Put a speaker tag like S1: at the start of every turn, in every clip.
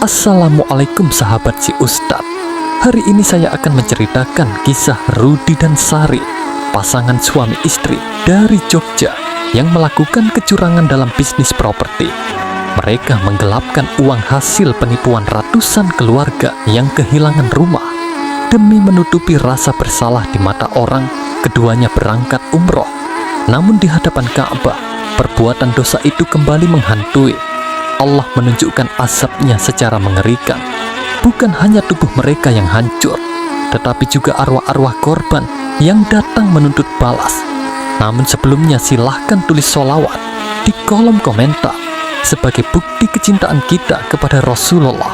S1: Assalamualaikum sahabat si Ustadz. Hari ini saya akan menceritakan kisah Rudi dan Sari, pasangan suami istri dari Jogja yang melakukan kecurangan dalam bisnis properti. Mereka menggelapkan uang hasil penipuan ratusan keluarga yang kehilangan rumah. Demi menutupi rasa bersalah di mata orang, keduanya berangkat umroh. Namun di hadapan Ka'bah, perbuatan dosa itu kembali menghantui. Allah menunjukkan azabnya secara mengerikan. Bukan hanya tubuh mereka yang hancur, tetapi juga arwah-arwah korban yang datang menuntut balas. Namun sebelumnya silahkan tulis sholawat di kolom komentar sebagai bukti kecintaan kita kepada Rasulullah,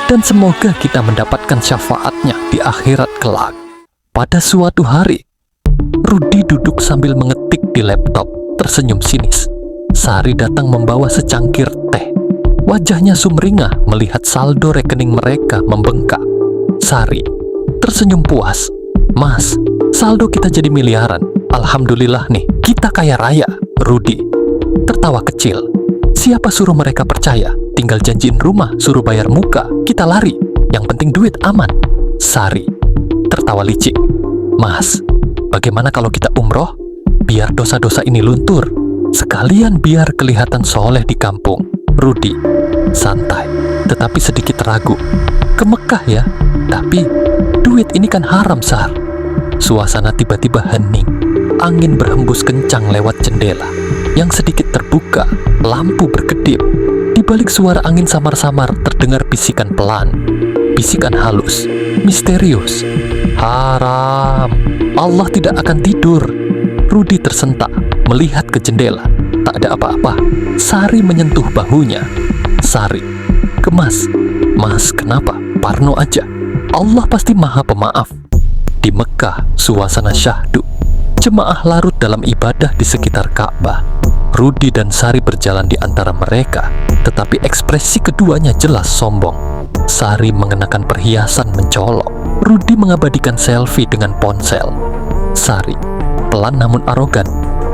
S1: dan semoga kita mendapatkan syafaatnya di akhirat kelak. Pada suatu hari, Rudi duduk sambil mengetik di laptop, tersenyum sinis. Sari datang membawa secangkir teh. Wajahnya sumringah melihat saldo rekening mereka membengkak. Sari tersenyum puas. "Mas, saldo kita jadi miliaran. Alhamdulillah nih, kita kaya raya." Rudi tertawa kecil. "Siapa suruh mereka percaya? Tinggal janjiin rumah, suruh bayar muka, kita lari. Yang penting duit aman." Sari tertawa licik. "Mas, bagaimana kalau kita umroh? Biar dosa-dosa ini luntur. Sekalian biar kelihatan soleh di kampung." Rudi santai, tetapi sedikit ragu. "Ke Mekah ya? Tapi duit ini kan haram, Sar." Suasana tiba-tiba hening. Angin berhembus kencang lewat jendela yang sedikit terbuka. Lampu berkedip. Di balik suara angin samar-samar terdengar bisikan pelan. Bisikan halus, misterius. "Haram. Allah tidak akan tidur." Rudi tersentak melihat ke jendela. Tak ada apa-apa. Sari menyentuh bahunya. "Sari, gemas." "Mas, kenapa? Parno aja. Allah pasti maha pemaaf." Di Mekah, suasana syahdu. Jemaah larut dalam ibadah di sekitar Ka'bah. Rudi dan Sari berjalan di antara mereka, tetapi ekspresi keduanya jelas sombong. Sari mengenakan perhiasan mencolok. Rudi mengabadikan selfie dengan ponsel. Sari pelan namun arogan.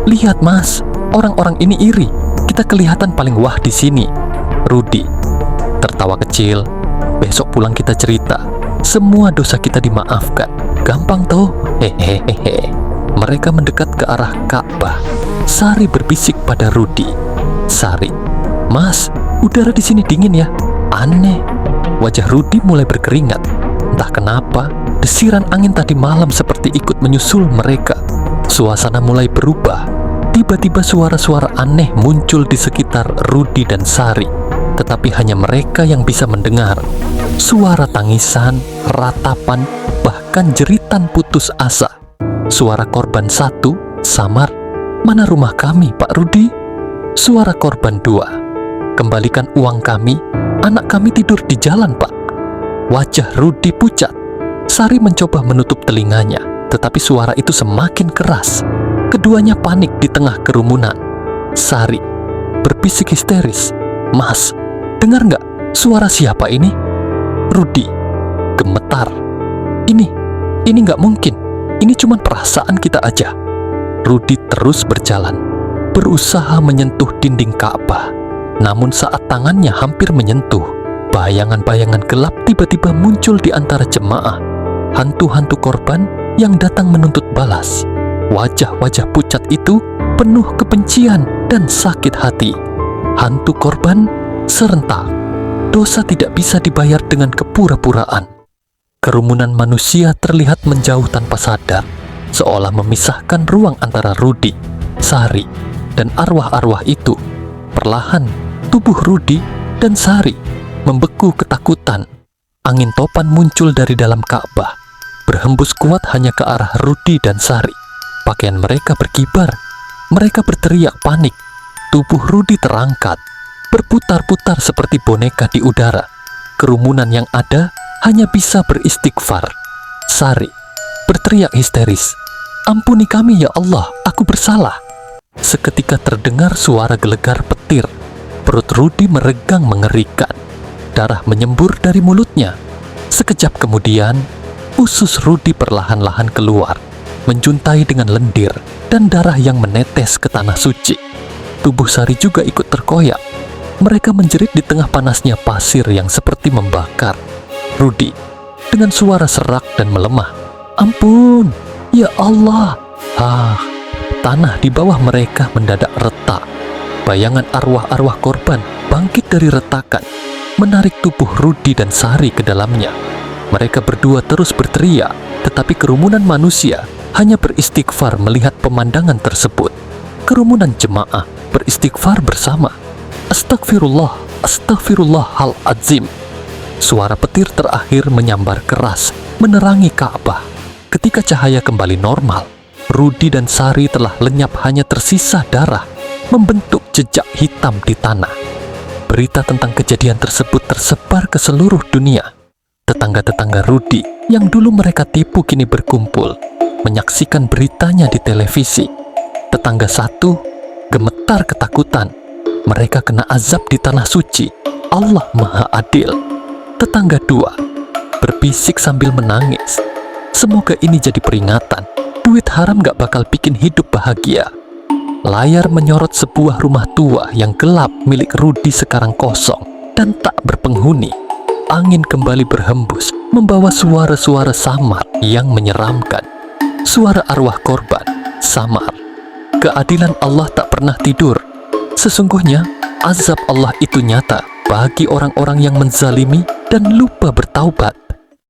S1: "Lihat, Mas, orang-orang ini iri. Kita kelihatan paling wah di sini." Rudi tertawa kecil. "Besok pulang kita cerita. Semua dosa kita dimaafkan. Gampang toh." Hehehe. Mereka mendekat ke arah Ka'bah. Sari berbisik pada Rudi. "Sari, Mas, udara di sini dingin ya." "Aneh." Wajah Rudi mulai berkeringat. Entah kenapa, desiran angin tadi malam seperti ikut menyusul mereka. Suasana mulai berubah. Tiba-tiba suara-suara aneh muncul di sekitar Rudi dan Sari, tetapi hanya mereka yang bisa mendengar. Suara tangisan, ratapan, bahkan jeritan putus asa. Suara korban satu, samar, "Mana rumah kami, Pak Rudi?" Suara korban dua, "Kembalikan uang kami, anak kami tidur di jalan, Pak." Wajah Rudi pucat. Sari mencoba menutup telinganya, tetapi suara itu semakin keras. Keduanya panik di tengah kerumunan. Sari berbisik histeris, "Mas, dengar nggak? Suara siapa ini?" Rudi gemetar. Ini nggak mungkin. Ini cuma perasaan kita aja." Rudi terus berjalan, berusaha menyentuh dinding Ka'bah. Namun saat tangannya hampir menyentuh, bayangan-bayangan gelap tiba-tiba muncul di antara jemaah. Hantu-hantu korban yang datang menuntut balas. Wajah-wajah pucat itu penuh kebencian dan sakit hati. Hantu korban serentak. Dosa tidak bisa dibayar dengan kepura-puraan. Kerumunan manusia terlihat menjauh tanpa sadar, seolah memisahkan ruang antara Rudi, Sari, dan arwah-arwah itu. Perlahan, tubuh Rudi dan Sari membeku ketakutan. Angin topan muncul dari dalam Ka'bah, berhembus kuat hanya ke arah Rudi dan Sari. Pakaian mereka berkibar. Mereka berteriak panik. Tubuh Rudi terangkat, berputar-putar seperti boneka di udara. Kerumunan yang ada hanya bisa beristighfar. Sari berteriak histeris, "Ampuni kami ya Allah, aku bersalah." Seketika terdengar suara gelegar petir. Perut Rudi meregang mengerikan. Darah menyembur dari mulutnya. Sekejap kemudian, usus Rudi perlahan-lahan keluar, menjuntai dengan lendir dan darah yang menetes ke tanah suci. Tubuh Sari juga ikut terkoyak. Mereka menjerit di tengah panasnya pasir yang seperti membakar. Rudy dengan suara serak dan melemah, "Ampun, ya Allah!" Tanah di bawah mereka mendadak retak. Bayangan arwah-arwah korban bangkit dari retakan, menarik tubuh Rudy dan Sari ke dalamnya. Mereka berdua terus berteriak, tetapi kerumunan manusia hanya beristighfar melihat pemandangan tersebut. Kerumunan jemaah beristighfar bersama. Astagfirullah, astagfirullahaladzim. Suara petir terakhir menyambar keras, menerangi Ka'bah. Ketika cahaya kembali normal, Rudy dan Sari telah lenyap, hanya tersisa darah, membentuk jejak hitam di tanah. Berita tentang kejadian tersebut tersebar ke seluruh dunia. Tetangga-tetangga Rudy yang dulu mereka tipu kini berkumpul, menyaksikan beritanya di televisi. Tetangga satu gemetar ketakutan. Mereka kena azab di tanah suci. Allah Maha Adil. Tetangga dua berbisik sambil menangis. Semoga ini jadi peringatan. Duit haram gak bakal bikin hidup bahagia. Layar menyorot sebuah rumah tua yang gelap milik Rudy sekarang kosong dan tak berpenghuni. Angin kembali berhembus, membawa suara-suara samar yang menyeramkan. Suara arwah korban samar. Keadilan Allah tak pernah tidur. Sesungguhnya, azab Allah itu nyata bagi orang-orang yang menzalimi dan lupa bertaubat.